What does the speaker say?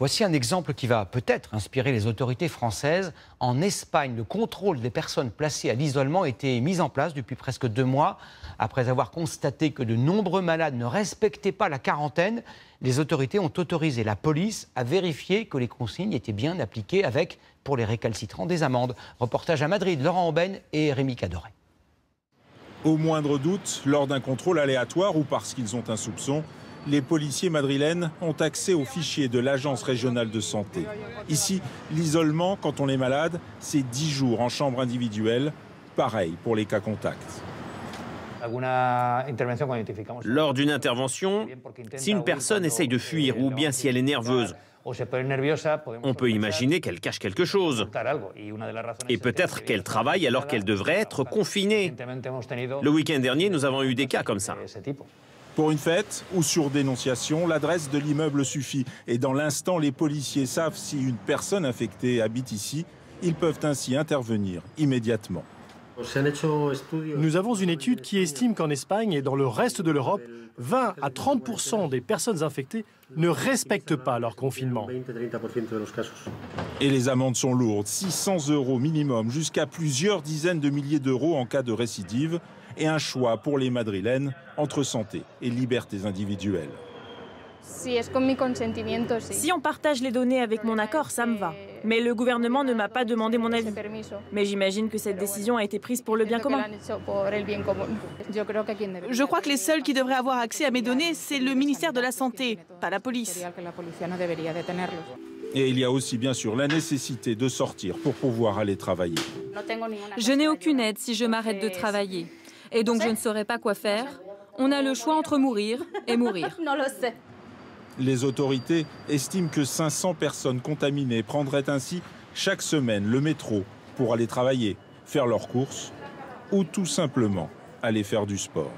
Voici un exemple qui va peut-être inspirer les autorités françaises. En Espagne, le contrôle des personnes placées à l'isolement a été mis en place depuis presque 2 mois. Après avoir constaté que de nombreux malades ne respectaient pas la quarantaine, les autorités ont autorisé la police à vérifier que les consignes étaient bien appliquées avec, pour les récalcitrants, des amendes. Reportage à Madrid, Laurent Aubaine et Rémi Cadoret. Au moindre doute, lors d'un contrôle aléatoire ou parce qu'ils ont un soupçon, les policiers madrilènes ont accès aux fichiers de l'Agence régionale de santé. Ici, l'isolement, quand on est malade, c'est 10 jours en chambre individuelle. Pareil pour les cas contacts. Lors d'une intervention, si une personne essaye de fuir ou bien si elle est nerveuse, on peut imaginer qu'elle cache quelque chose. Et peut-être qu'elle travaille alors qu'elle devrait être confinée. Le week-end dernier, nous avons eu des cas comme ça. Pour une fête ou sur dénonciation, l'adresse de l'immeuble suffit. Et dans l'instant, les policiers savent si une personne infectée habite ici. Ils peuvent ainsi intervenir immédiatement. Nous avons une étude qui estime qu'en Espagne et dans le reste de l'Europe, 20 à 30% des personnes infectées ne respectent pas leur confinement. Et les amendes sont lourdes, 600 € minimum, jusqu'à plusieurs dizaines de milliers d'euros en cas de récidive. Et un choix pour les Madrilènes entre santé et libertés individuelles. Si on partage les données avec mon accord, ça me va. Mais le gouvernement ne m'a pas demandé mon avis. Mais j'imagine que cette décision a été prise pour le bien commun. Je crois que les seuls qui devraient avoir accès à mes données, c'est le ministère de la Santé, pas la police. Et il y a aussi bien sûr la nécessité de sortir pour pouvoir aller travailler. Je n'ai aucune aide si je m'arrête de travailler. Et donc je ne saurais pas quoi faire. On a le choix entre mourir et mourir. Les autorités estiment que 500 personnes contaminées prendraient ainsi chaque semaine le métro pour aller travailler, faire leurs courses ou tout simplement aller faire du sport.